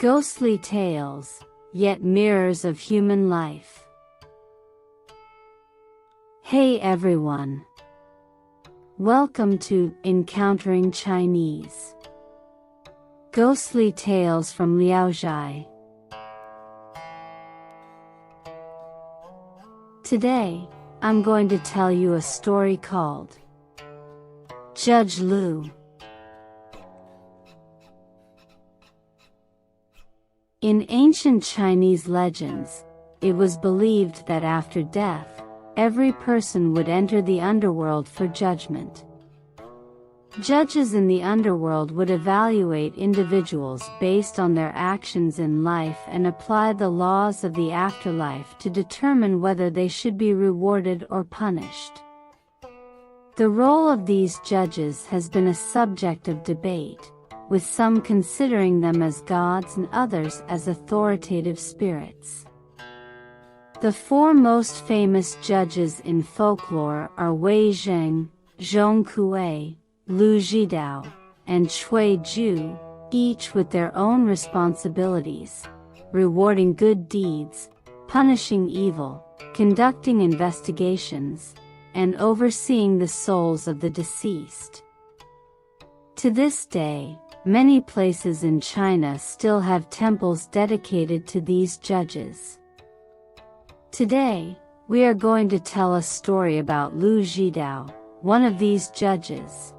Ghostly tales, yet mirrors of human life. Hey everyone! Welcome to Encountering Chinese. Ghostly Tales from Zhai. Today, I'm going to tell you a story called Judge Liu. In ancient Chinese legends, it was believed that after death, every person would enter the underworld for judgment. Judges in the underworld would evaluate individuals based on their actions in life and apply the laws of the afterlife to determine whether they should be rewarded or punished. The role of these judges has been a subject of debate, with some considering them as gods and others as authoritative spirits. The four most famous judges in folklore are Wei Zheng, Zhong Kuei, Liu Zhidao, and Cui Zhu, each with their own responsibilities, rewarding good deeds, punishing evil, conducting investigations, and overseeing the souls of the deceased. To this day, many places in China still have temples dedicated to these judges. Today, we are going to tell a story about Liu Zhidao, one of these judges.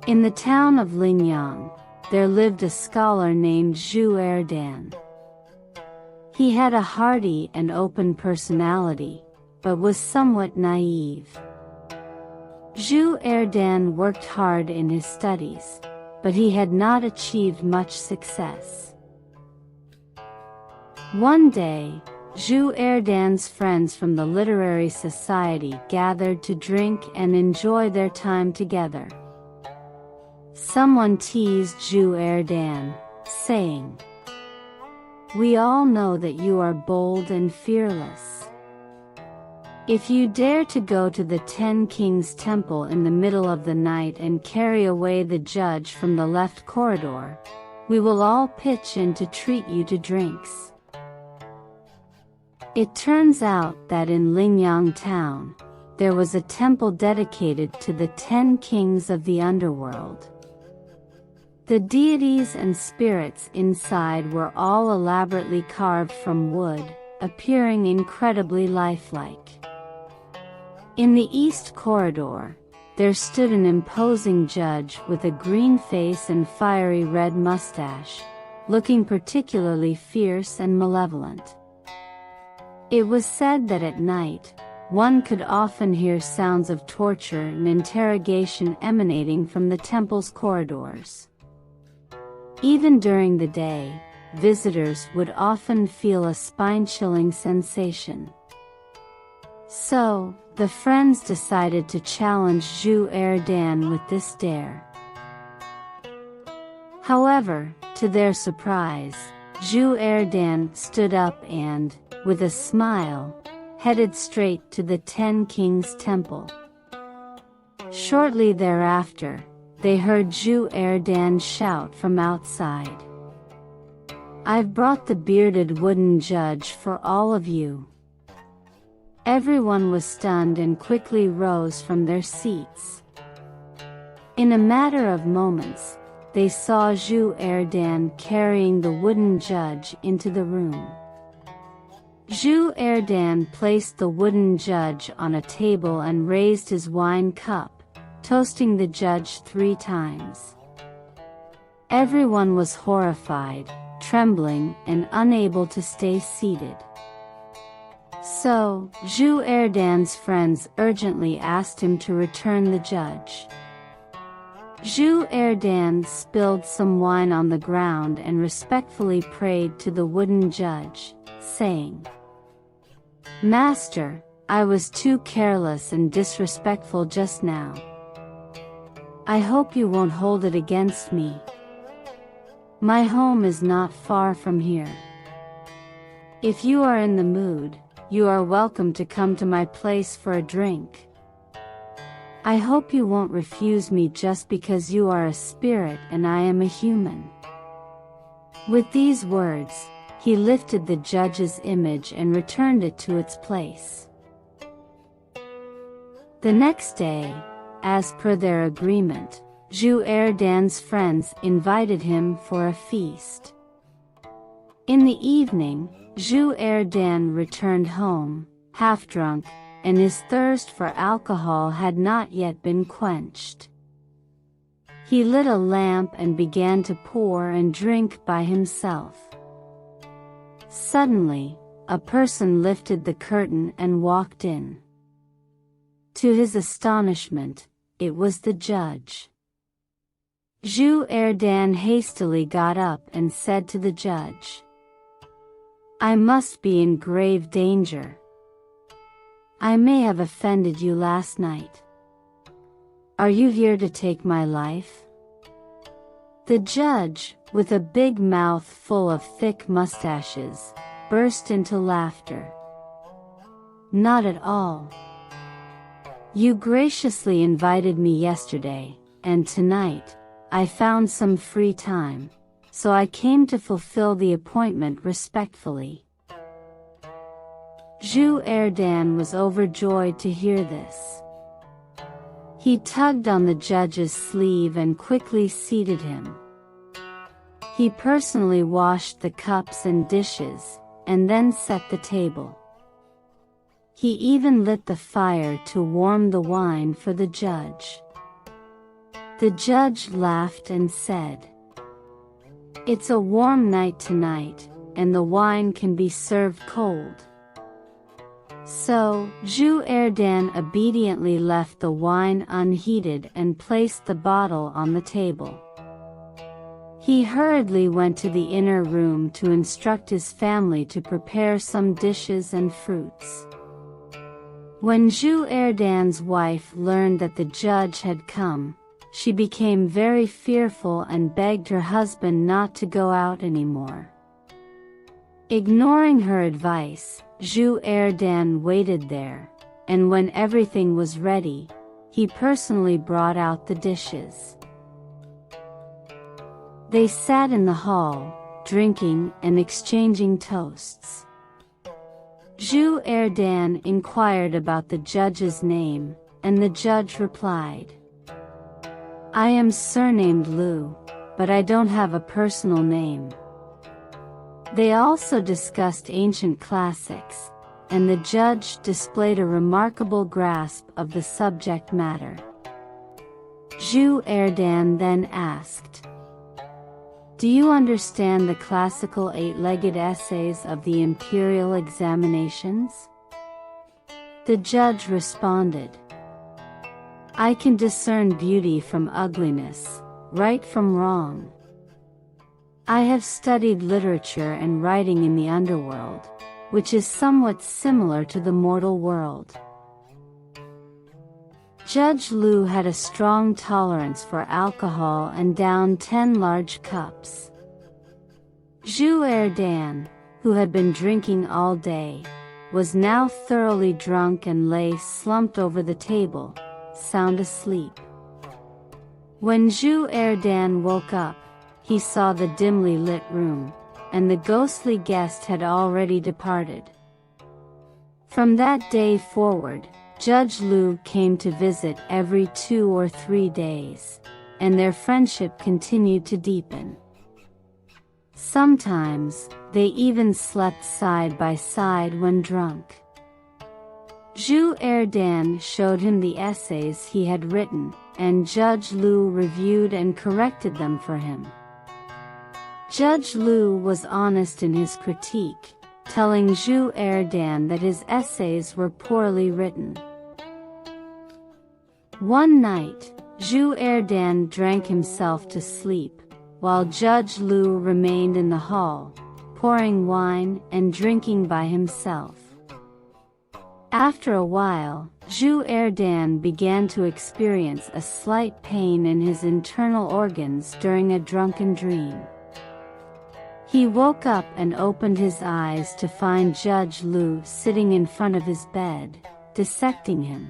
In the town of Lingyang, there lived a scholar named Zhu Erdan. He had a hearty and open personality, but was somewhat naive. Zhu Erdan worked hard in his studies, but he had not achieved much success. One day, Zhu Erdan's friends from the literary society gathered to drink and enjoy their time together. Someone teased Zhu Erdan, saying, "We all know that you are bold and fearless. If you dare to go to the 10 Kings Temple in the middle of the night and carry away the judge from the left corridor, we will all pitch in to treat you to drinks." It turns out that in Lingyang town, there was a temple dedicated to the 10 kings of the underworld. The deities and spirits inside were all elaborately carved from wood, appearing incredibly lifelike. In the east corridor, there stood an imposing judge with a green face and fiery red mustache, looking particularly fierce and malevolent. It was said that at night, one could often hear sounds of torture and interrogation emanating from the temple's corridors. Even during the day, visitors would often feel a spine-chilling sensation. So, the friends decided to challenge Zhu Erdan with this dare. However, to their surprise, Zhu Erdan stood up and, with a smile, headed straight to the 10 Kings Temple. Shortly thereafter, they heard Zhu Erdan shout from outside, "I've brought the bearded wooden judge for all of you." Everyone was stunned and quickly rose from their seats. In a matter of moments, they saw Zhu Erdan carrying the wooden judge into the room. Zhu Erdan placed the wooden judge on a table and raised his wine cup, toasting the judge 3 times. Everyone was horrified, trembling, and unable to stay seated. So, Zhu Erdan's friends urgently asked him to return the judge. Zhu Erdan spilled some wine on the ground and respectfully prayed to the wooden judge, saying, "Master, I was too careless and disrespectful just now. I hope you won't hold it against me. My home is not far from here. If you are in the mood, you are welcome to come to my place for a drink. I hope you won't refuse me just because you are a spirit and I am a human." With these words, he lifted the judge's image and returned it to its place. The next day, as per their agreement, Zhu Erdan's friends invited him for a feast. In the evening, Zhu Erdan returned home, half-drunk, and his thirst for alcohol had not yet been quenched. He lit a lamp and began to pour and drink by himself. Suddenly, a person lifted the curtain and walked in. To his astonishment, it was the judge. Zhu Erdan hastily got up and said to the judge, "I must be in grave danger. I may have offended you last night. Are you here to take my life?" The judge, with a big mouth full of thick mustaches, burst into laughter. "Not at all. You graciously invited me yesterday, and tonight, I found some free time, so I came to fulfill the appointment respectfully." Zhu Erdan was overjoyed to hear this. He tugged on the judge's sleeve and quickly seated him. He personally washed the cups and dishes, and then set the table. He even lit the fire to warm the wine for the judge. The judge laughed and said, "It's a warm night tonight, and the wine can be served cold." So, Zhu Erdan obediently left the wine unheated and placed the bottle on the table. He hurriedly went to the inner room to instruct his family to prepare some dishes and fruits. When Zhu Erdan's wife learned that the judge had come, she became very fearful and begged her husband not to go out anymore. Ignoring her advice, Zhu Erdan waited there, and when everything was ready, he personally brought out the dishes. They sat in the hall, drinking and exchanging toasts. Zhu Erdan inquired about the judge's name, and the judge replied, "I am surnamed Liu, but I don't have a personal name." They also discussed ancient classics, and the judge displayed a remarkable grasp of the subject matter. Zhu Erdan then asked, "Do you understand the classical eight-legged essays of the imperial examinations?" The judge responded, "I can discern beauty from ugliness, right from wrong. I have studied literature and writing in the underworld, which is somewhat similar to the mortal world." Judge Liu had a strong tolerance for alcohol and downed 10 large cups. Zhu Erdan, who had been drinking all day, was now thoroughly drunk and lay slumped over the table, sound asleep. When Zhu Erdan woke up, he saw the dimly lit room, and the ghostly guest had already departed. From that day forward, Judge Liu came to visit every 2 or 3 days, and their friendship continued to deepen. Sometimes, they even slept side by side when drunk. Zhu Erdan showed him the essays he had written, and Judge Liu reviewed and corrected them for him. Judge Liu was honest in his critique, telling Zhu Erdan that his essays were poorly written. One night, Zhu Erdan drank himself to sleep, while Judge Liu remained in the hall, pouring wine and drinking by himself. After a while, Zhu Erdan began to experience a slight pain in his internal organs during a drunken dream. He woke up and opened his eyes to find Judge Liu sitting in front of his bed, dissecting him.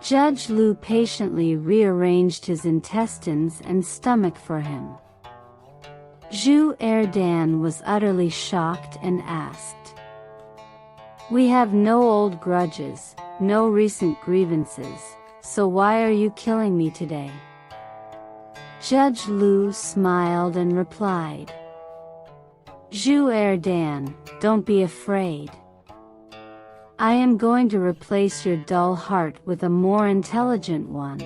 Judge Lu patiently rearranged his intestines and stomach for him. Zhu Erdan was utterly shocked and asked, "We have no old grudges, no recent grievances, so why are you killing me today?" Judge Lu smiled and replied, "Zhu Erdan, don't be afraid. I am going to replace your dull heart with a more intelligent one."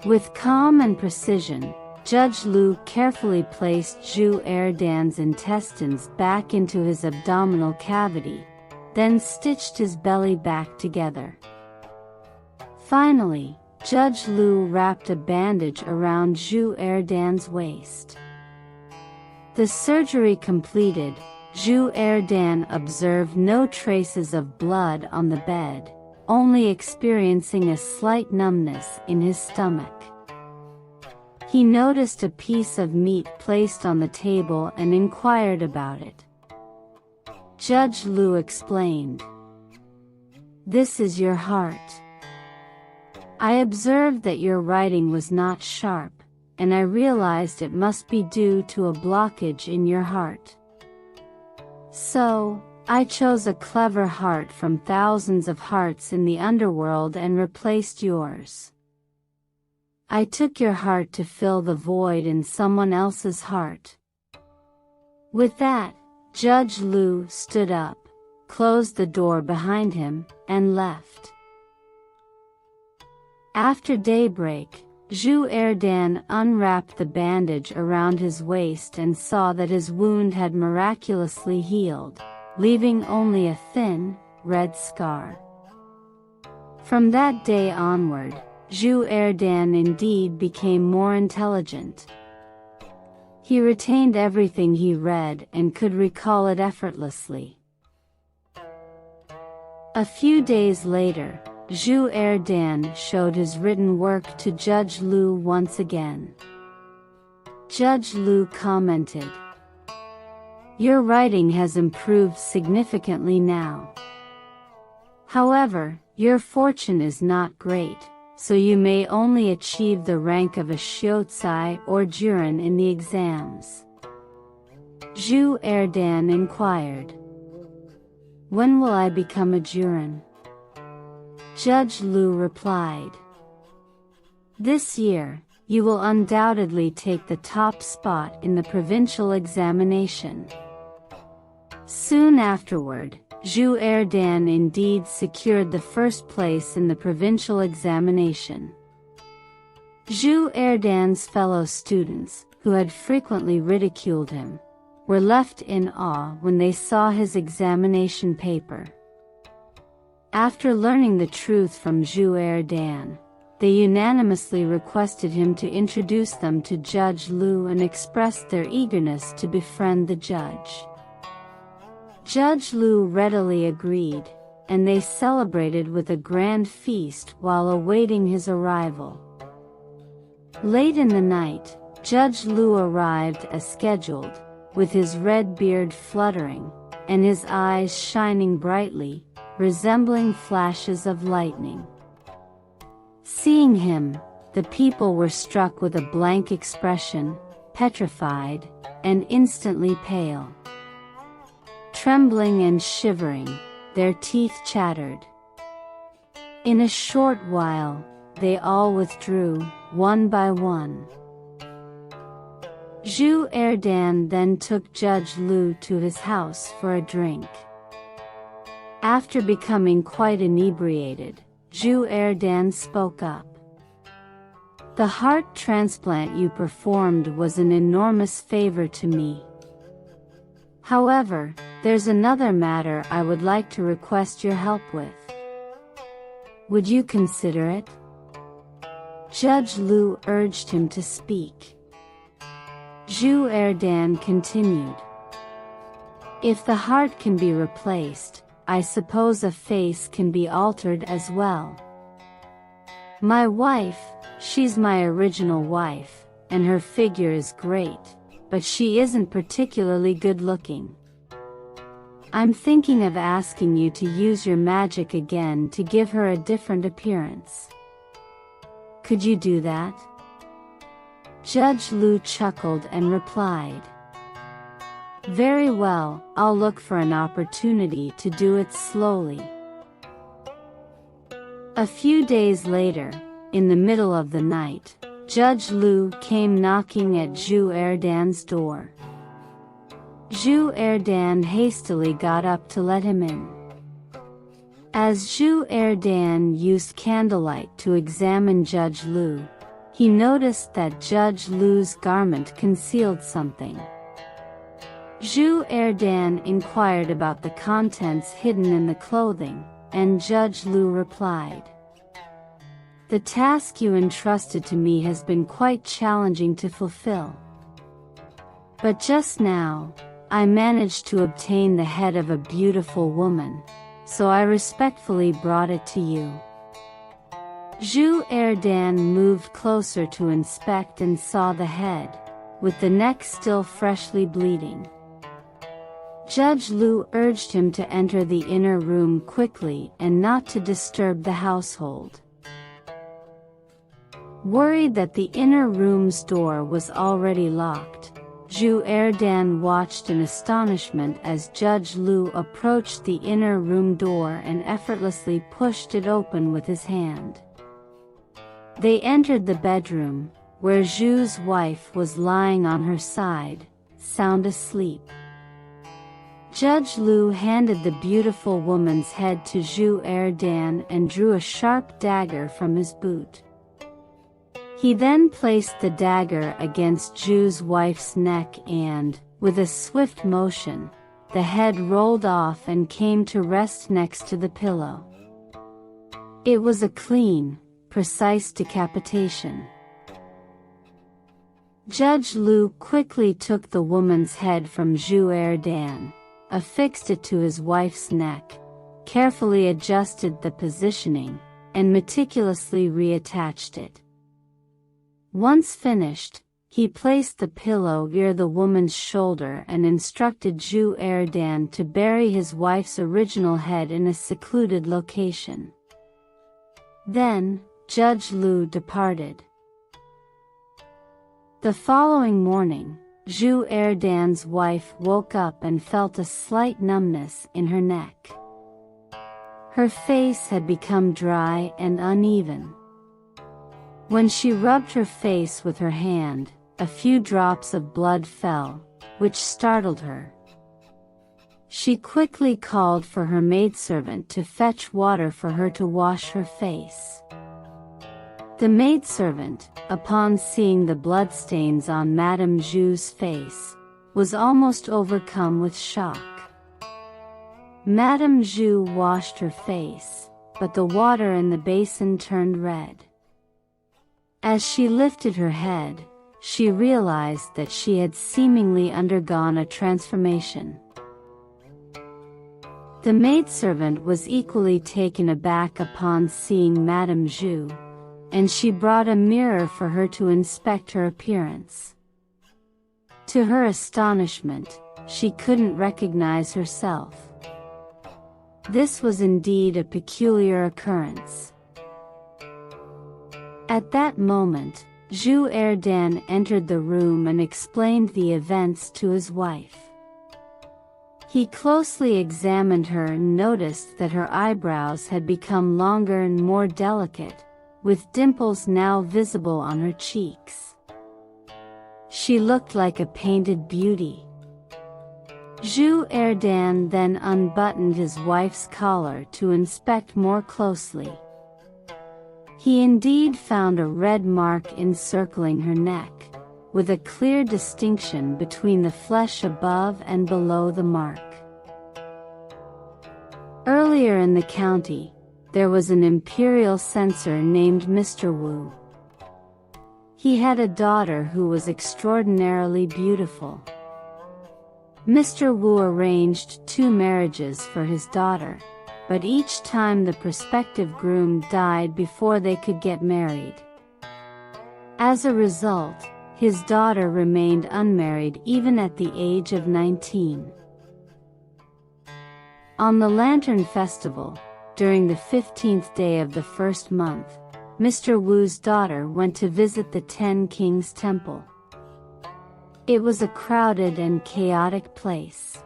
With calm and precision, Judge Lu carefully placed Zhu Erdan's intestines back into his abdominal cavity, then stitched his belly back together. Finally, Judge Lu wrapped a bandage around Zhu Erdan's waist. The surgery completed, Zhu Erdan observed no traces of blood on the bed, only experiencing a slight numbness in his stomach. He noticed a piece of meat placed on the table and inquired about it. Judge Lu explained, "This is your heart. I observed that your writing was not sharp, and I realized it must be due to a blockage in your heart. So, I chose a clever heart from thousands of hearts in the underworld and replaced yours. I took your heart to fill the void in someone else's heart." With that, Judge Lu stood up, closed the door behind him, and left. After daybreak, Zhu Erdan unwrapped the bandage around his waist and saw that his wound had miraculously healed, leaving only a thin, red scar. From that day onward, Zhu Erdan indeed became more intelligent. He retained everything he read and could recall it effortlessly. A few days later, Zhu Erdan showed his written work to Judge Lu once again. Judge Lu commented, "Your writing has improved significantly now. However, your fortune is not great, so you may only achieve the rank of a Xiuzai or Juren in the exams." Zhu Erdan inquired, "When will I become a Juren?" Judge Lu replied, "This year, you will undoubtedly take the top spot in the provincial examination." Soon afterward, Zhu Erdan indeed secured the first place in the provincial examination. Zhu Erdan's fellow students, who had frequently ridiculed him, were left in awe when they saw his examination paper. After learning the truth from Zhu Erdan, they unanimously requested him to introduce them to Judge Lu and expressed their eagerness to befriend the judge. Judge Lu readily agreed, and they celebrated with a grand feast while awaiting his arrival. Late in the night, Judge Lu arrived as scheduled, with his red beard fluttering, and his eyes shining brightly, resembling flashes of lightning. Seeing him, the people were struck with a blank expression, petrified, and instantly pale. Trembling and shivering, their teeth chattered. In a short while, they all withdrew, one by one. Zhu Erdan then took Judge Lu to his house for a drink. After becoming quite inebriated, Zhu Erdan spoke up. "The heart transplant you performed was an enormous favor to me. However, there's another matter I would like to request your help with. Would you consider it?" Judge Lu urged him to speak. Zhu Erdan continued, "If the heart can be replaced, I suppose a face can be altered as well. My wife, she's my original wife, and her figure is great, but she isn't particularly good-looking. I'm thinking of asking you to use your magic again to give her a different appearance. Could you do that?" Judge Lu chuckled and replied, "Very well, I'll look for an opportunity to do it slowly." A few days later, in the middle of the night, Judge Lu came knocking at Zhu Erdan's door. Zhu Erdan hastily got up to let him in. As Zhu Erdan used candlelight to examine Judge Lu, he noticed that Judge Lu's garment concealed something. Zhu Erdan inquired about the contents hidden in the clothing, and Judge Lu replied, "The task you entrusted to me has been quite challenging to fulfill. But just now, I managed to obtain the head of a beautiful woman, so I respectfully brought it to you." Zhu Erdan moved closer to inspect and saw the head, with the neck still freshly bleeding. Judge Lu urged him to enter the inner room quickly and not to disturb the household. Worried that the inner room's door was already locked, Zhu Erdan watched in astonishment as Judge Lu approached the inner room door and effortlessly pushed it open with his hand. They entered the bedroom, where Zhu's wife was lying on her side, sound asleep. Judge Lu handed the beautiful woman's head to Zhu Erdan and drew a sharp dagger from his boot. He then placed the dagger against Zhu's wife's neck and, with a swift motion, the head rolled off and came to rest next to the pillow. It was a clean, precise decapitation. Judge Lu quickly took the woman's head from Zhu Erdan, affixed it to his wife's neck, carefully adjusted the positioning, and meticulously reattached it. Once finished, he placed the pillow near the woman's shoulder and instructed Zhu Erdan to bury his wife's original head in a secluded location. Then, Judge Lu departed. The following morning, Zhu Erdan's wife woke up and felt a slight numbness in her neck. Her face had become dry and uneven. When she rubbed her face with her hand, a few drops of blood fell, which startled her. She quickly called for her maidservant to fetch water for her to wash her face. The maidservant, upon seeing the bloodstains on Madame Zhu's face, was almost overcome with shock. Madame Zhu washed her face, but the water in the basin turned red. As she lifted her head, she realized that she had seemingly undergone a transformation. The maidservant was equally taken aback upon seeing Madame Zhu, and she brought a mirror for her to inspect her appearance. To her astonishment, she couldn't recognize herself. This was indeed a peculiar occurrence. At that moment, Zhu Erdan entered the room and explained the events to his wife. He closely examined her and noticed that her eyebrows had become longer and more delicate, with dimples now visible on her cheeks. She looked like a painted beauty. Zhu Erdan then unbuttoned his wife's collar to inspect more closely. He indeed found a red mark encircling her neck, with a clear distinction between the flesh above and below the mark. Earlier in the county, there was an imperial censor named Mr. Wu. He had a daughter who was extraordinarily beautiful. Mr. Wu arranged 2 marriages for his daughter, but each time the prospective groom died before they could get married. As a result, his daughter remained unmarried even at the age of 19. On the Lantern Festival, during the 15th day of the first month, Mr. Wu's daughter went to visit the Ten Kings Temple. It was a crowded and chaotic place.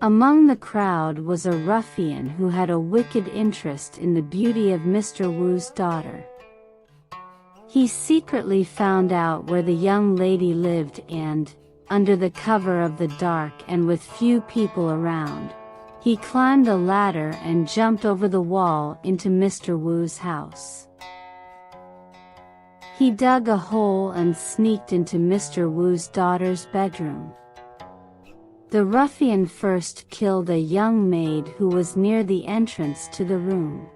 Among the crowd was a ruffian who had a wicked interest in the beauty of Mr. Wu's daughter. He secretly found out where the young lady lived and, under the cover of the dark and with few people around, he climbed a ladder and jumped over the wall into Mr. Wu's house. He dug a hole and sneaked into Mr. Wu's daughter's bedroom. The ruffian first killed a young maid who was near the entrance to the room.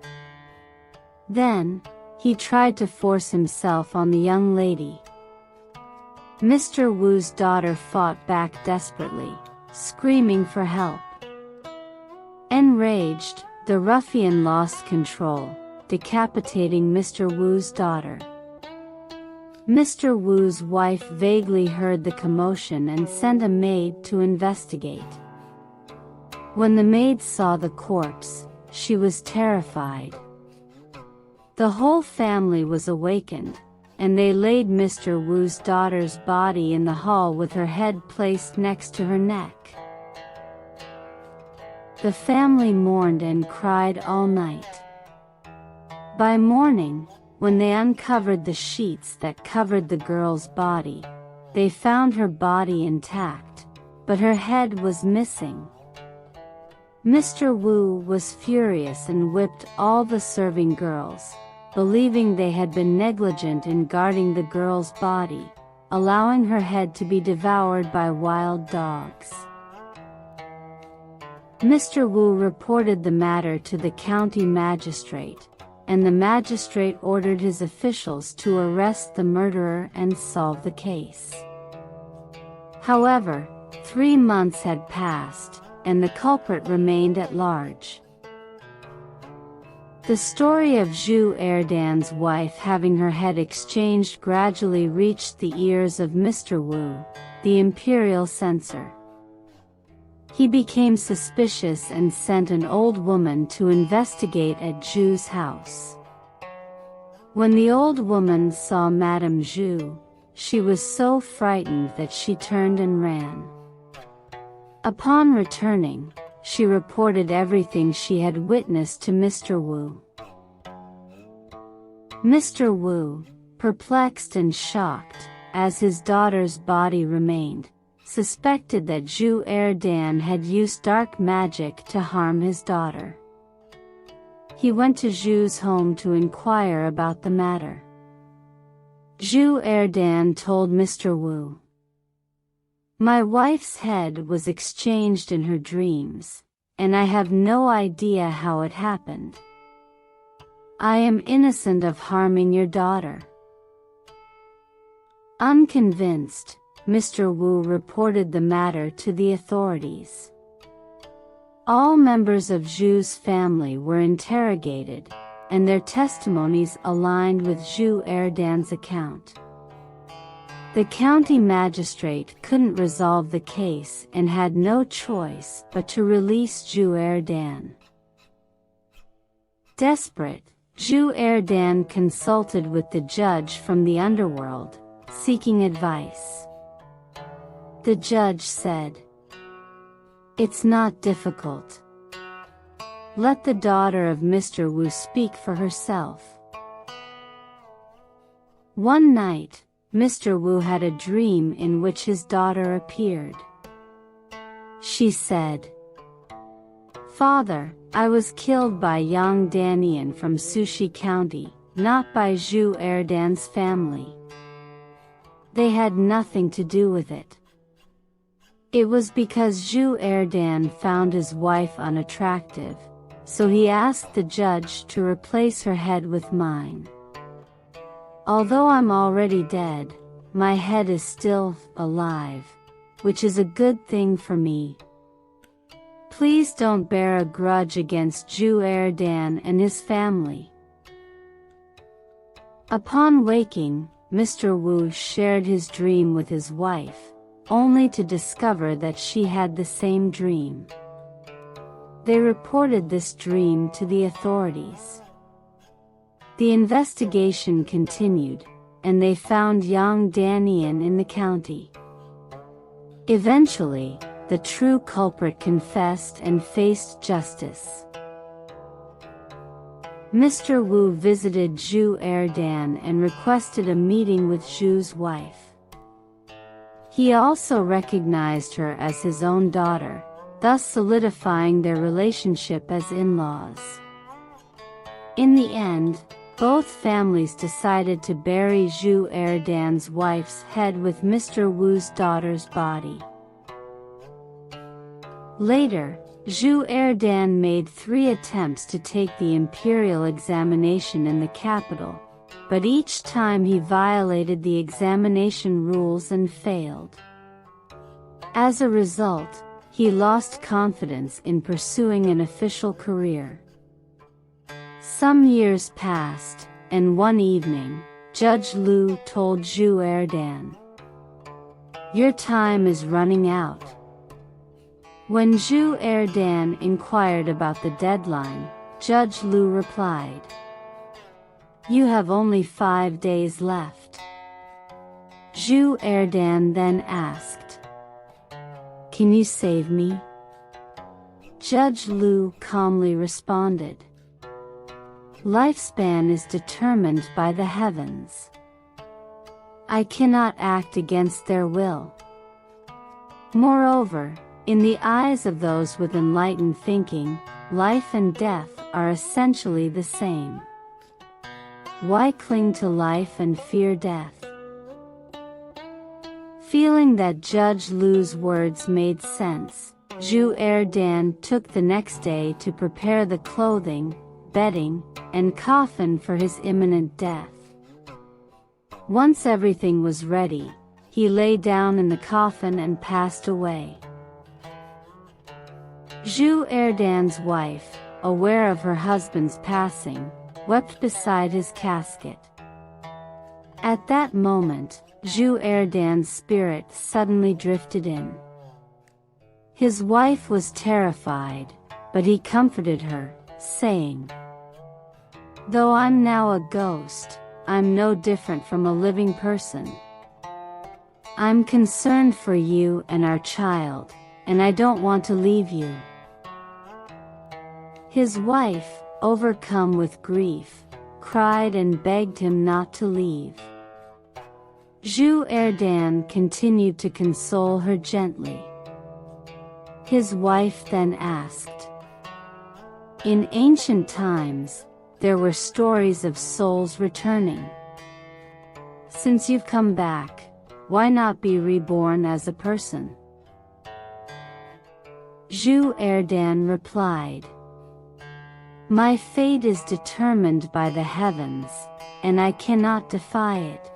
Then, he tried to force himself on the young lady. Mr. Wu's daughter fought back desperately, screaming for help. Enraged, the ruffian lost control, decapitating Mr. Wu's daughter. Mr. Wu's wife vaguely heard the commotion and sent a maid to investigate. When the maid saw the corpse, she was terrified. The whole family was awakened, and they laid Mr. Wu's daughter's body in the hall with her head placed next to her neck. The family mourned and cried all night. By morning, when they uncovered the sheets that covered the girl's body, they found her body intact, but her head was missing. Mr. Wu was furious and whipped all the serving girls, believing they had been negligent in guarding the girl's body, allowing her head to be devoured by wild dogs. Mr. Wu reported the matter to the county magistrate, and the magistrate ordered his officials to arrest the murderer and solve the case. However, 3 months had passed, and the culprit remained at large. The story of Zhu Erdan's wife having her head exchanged gradually reached the ears of Mr. Wu, the imperial censor. He became suspicious and sent an old woman to investigate at Zhu's house. When the old woman saw Madame Zhu, she was so frightened that she turned and ran. Upon returning, she reported everything she had witnessed to Mr. Wu. Mr. Wu, perplexed and shocked, as his daughter's body remained, suspected that Zhu Erdan had used dark magic to harm his daughter. He went to Zhu's home to inquire about the matter. Zhu Erdan told Mr. Wu, "My wife's head was exchanged in her dreams, and I have no idea how it happened. I am innocent of harming your daughter." Unconvinced, Mr. Wu reported the matter to the authorities. All members of Zhu's family were interrogated, and their testimonies aligned with Zhu Erdan's account. The county magistrate couldn't resolve the case and had no choice but to release Zhu Erdan. Desperate, Zhu Erdan consulted with the judge from the underworld, seeking advice. The judge said, "It's not difficult. Let the daughter of Mr. Wu speak for herself." One night, Mr. Wu had a dream in which his daughter appeared. She said, "Father, I was killed by Yang Danian from Sushi County, not by Zhu Erdan's family. They had nothing to do with it. It was because Zhu Erdan found his wife unattractive, so he asked the judge to replace her head with mine. Although I'm already dead, my head is still alive, which is a good thing for me. Please don't bear a grudge against Zhu Erdan and his family." Upon waking, Mr. Wu shared his dream with his wife, only to discover that she had the same dream. They reported this dream to the authorities. The investigation continued, and they found Yang Danian in the county. Eventually, the true culprit confessed and faced justice. Mr. Wu visited Zhu Erdan and requested a meeting with Zhu's wife. He also recognized her as his own daughter, thus solidifying their relationship as in-laws. In the end, both families decided to bury Zhu Erdan's wife's head with Mr. Wu's daughter's body. Later, Zhu Erdan made 3 attempts to take the imperial examination in the capital, but each time he violated the examination rules and failed. As a result, he lost confidence in pursuing an official career. Some years passed, and one evening, Judge Liu told Zhu Erdan, "Your time is running out." When Zhu Erdan inquired about the deadline, Judge Liu replied, "You have only 5 days left." Zhu Erdan then asked, "Can you save me?" Judge Liu calmly responded, "Lifespan is determined by the heavens. I cannot act against their will. Moreover, in the eyes of those with enlightened thinking, life and death are essentially the same. Why cling to life and fear death?" Feeling that Judge Liu's words made sense, Zhu Erdan took the next day to prepare the clothing, bedding, and coffin for his imminent death. Once everything was ready, he lay down in the coffin and passed away. Zhu Erdan's wife, aware of her husband's passing, wept beside his casket. At that moment, Zhu Erdan's spirit suddenly drifted in. His wife was terrified, but he comforted her, saying, "Though I'm now a ghost, I'm no different from a living person. I'm concerned for you and our child, and I don't want to leave you." His wife, overcome with grief, cried and begged him not to leave. Zhu Erdan continued to console her gently. His wife then asked, "In ancient times, there were stories of souls returning. Since you've come back, why not be reborn as a person?" Zhu Erdan replied, "My fate is determined by the heavens, and I cannot defy it."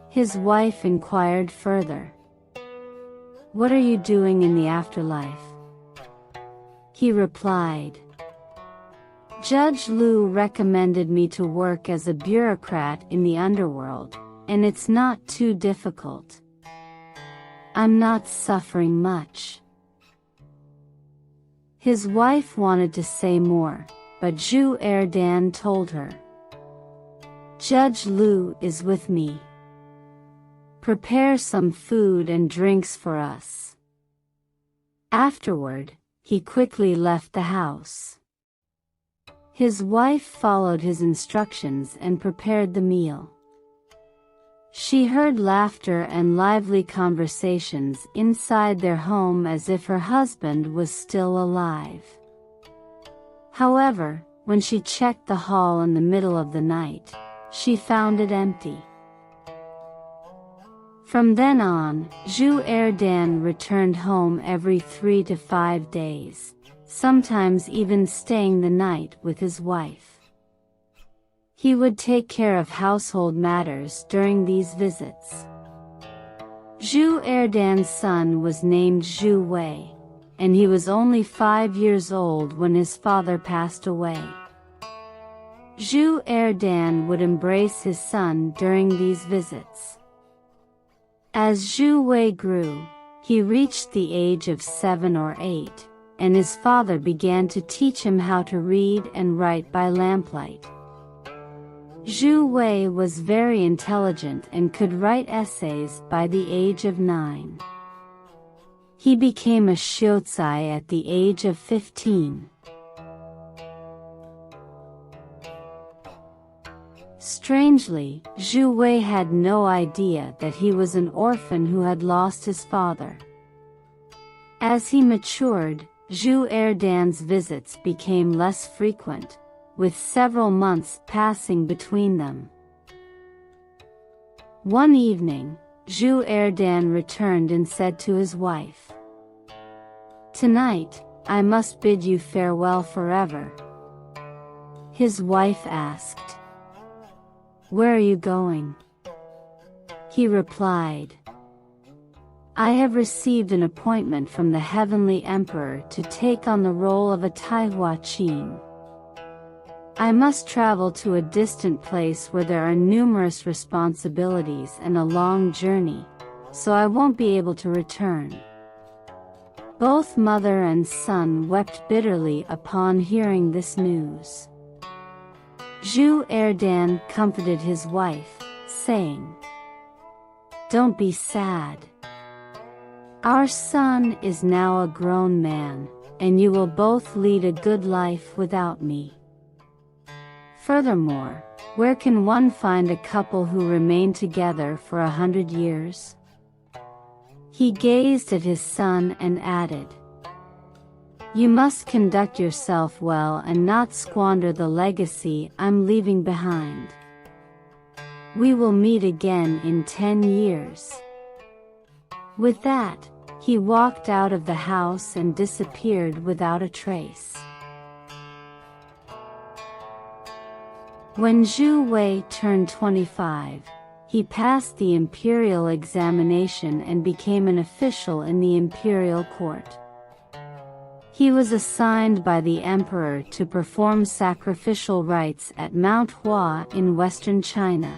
His wife inquired further, "What are you doing in the afterlife?" He replied, "Judge Liu recommended me to work as a bureaucrat in the underworld, and it's not too difficult. I'm not suffering much." His wife wanted to say more, but Zhu Erdan told her, "Judge Liu is with me. Prepare some food and drinks for us." Afterward, he quickly left the house. His wife followed his instructions and prepared the meal. She heard laughter and lively conversations inside their home as if her husband was still alive. However, when she checked the hall in the middle of the night, she found it empty. From then on, Zhu Erdan returned home every 3 to 5 days, sometimes even staying the night with his wife. He would take care of household matters during these visits. Zhu Erdan's son was named Zhu Wei, and he was only 5 years old when his father passed away. Zhu Erdan would embrace his son during these visits. As Zhu Wei grew, he reached the age of 7 or 8, and his father began to teach him how to read and write by lamplight. Zhu Wei was very intelligent and could write essays by the age of 9. He became a Xiuzai at the age of 15. Strangely, Zhu Wei had no idea that he was an orphan who had lost his father. As he matured, Zhu Erdan's visits became less frequent, with several months passing between them. One evening, Zhu Erdan returned and said to his wife, "Tonight, I must bid you farewell forever." His wife asked, "Where are you going?" He replied, "I have received an appointment from the Heavenly Emperor to take on the role of a Taihua Qin. I must travel to a distant place where there are numerous responsibilities and a long journey, so I won't be able to return." Both mother and son wept bitterly upon hearing this news. Zhu Erdan comforted his wife, saying, "Don't be sad. Our son is now a grown man, and you will both lead a good life without me. Furthermore, where can one find a couple who remain together for 100 years?" He gazed at his son and added, "You must conduct yourself well and not squander the legacy I'm leaving behind. We will meet again in 10 years." With that, he walked out of the house and disappeared without a trace. When Zhu Wei turned 25, he passed the imperial examination and became an official in the imperial court. He was assigned by the emperor to perform sacrificial rites at Mount Hua in western China.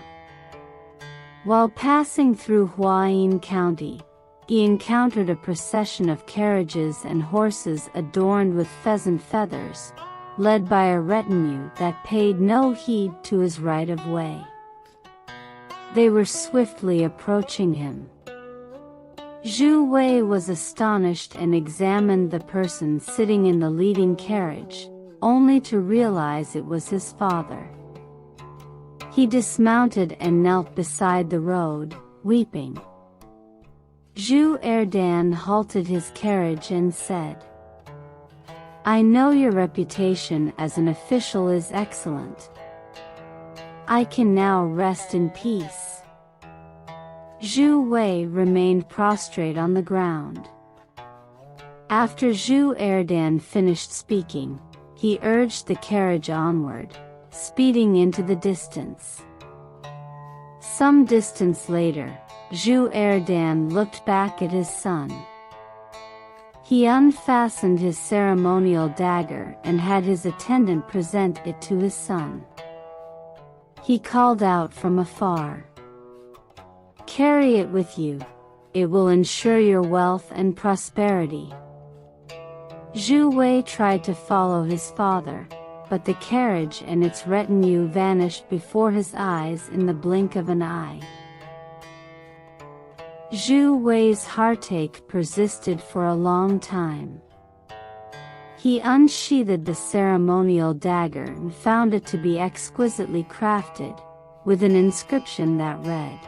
While passing through Huayin County, he encountered a procession of carriages and horses adorned with pheasant feathers, led by a retinue that paid no heed to his right of way. They were swiftly approaching him. Zhu Wei was astonished and examined the person sitting in the leading carriage, only to realize it was his father. He dismounted and knelt beside the road, weeping. Zhu Erdan halted his carriage and said, "I know your reputation as an official is excellent. I can now rest in peace." Zhu Wei remained prostrate on the ground. After Zhu Erdan finished speaking, he urged the carriage onward, speeding into the distance. Some distance later, Zhu Erdan looked back at his son. He unfastened his ceremonial dagger and had his attendant present it to his son. He called out from afar, "Carry it with you. It will ensure your wealth and prosperity." Zhu Wei tried to follow his father, but the carriage and its retinue vanished before his eyes in the blink of an eye. Zhu Wei's heartache persisted for a long time. He unsheathed the ceremonial dagger and found it to be exquisitely crafted, with an inscription that read,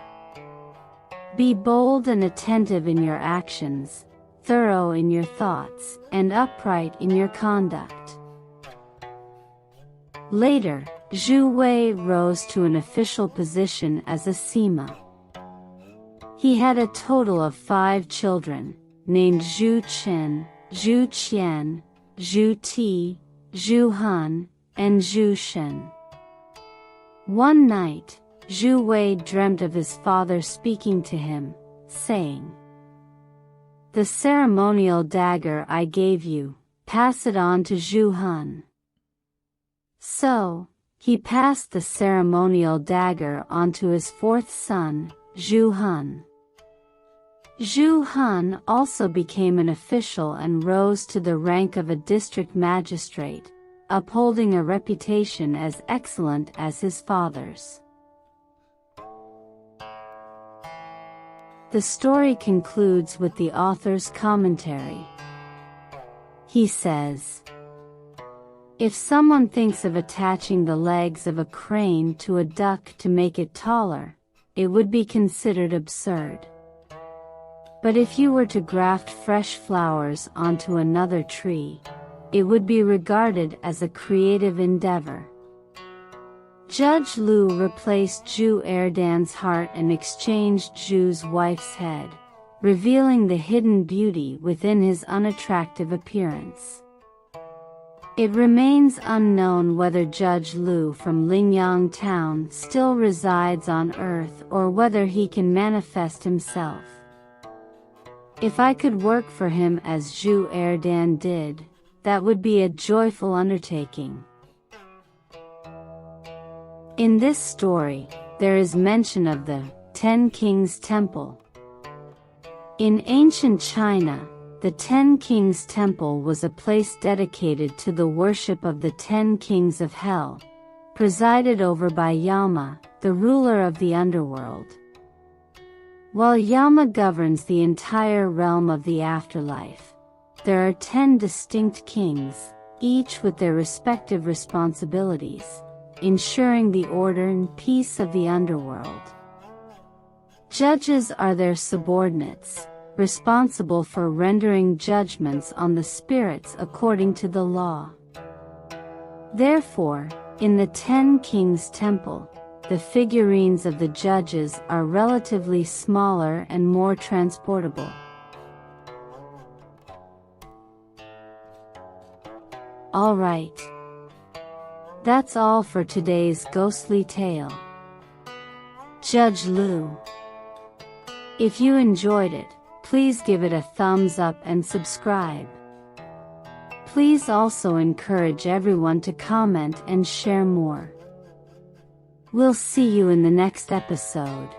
"Be bold and attentive in your actions, thorough in your thoughts, and upright in your conduct." Later, Zhu Wei rose to an official position as a Sima. He had a total of 5 children, named Zhu Chen, Zhu Qian, Zhu Ti, Zhu Han, and Zhu Shen. One night, Zhu Wei dreamt of his father speaking to him, saying, "The ceremonial dagger I gave you, pass it on to Zhu Han." So, he passed the ceremonial dagger on to his 4th son, Zhu Han. Zhu Han also became an official and rose to the rank of a district magistrate, upholding a reputation as excellent as his father's. The story concludes with the author's commentary. He says, "If someone thinks of attaching the legs of a crane to a duck to make it taller, it would be considered absurd. But if you were to graft fresh flowers onto another tree, it would be regarded as a creative endeavor." Judge Liu replaced Zhu Erdan's heart and exchanged Zhu's wife's head, revealing the hidden beauty within his unattractive appearance. It remains unknown whether Judge Liu from Lingyang town still resides on Earth or whether he can manifest himself. If I could work for him as Zhu Erdan did, that would be a joyful undertaking. In this story, there is mention of the Ten Kings Temple. In ancient China, the Ten Kings Temple was a place dedicated to the worship of the Ten Kings of Hell, presided over by Yama, the ruler of the underworld. While Yama governs the entire realm of the afterlife, there are 10 distinct kings, each with their respective responsibilities, ensuring the order and peace of the underworld. Judges are their subordinates, responsible for rendering judgments on the spirits according to the law. Therefore, in the Ten Kings Temple, the figurines of the judges are relatively smaller and more transportable. Alright. That's all for today's ghostly tale. Judge Liu. If you enjoyed it, please give it a thumbs up and subscribe. Please also encourage everyone to comment and share more. We'll see you in the next episode.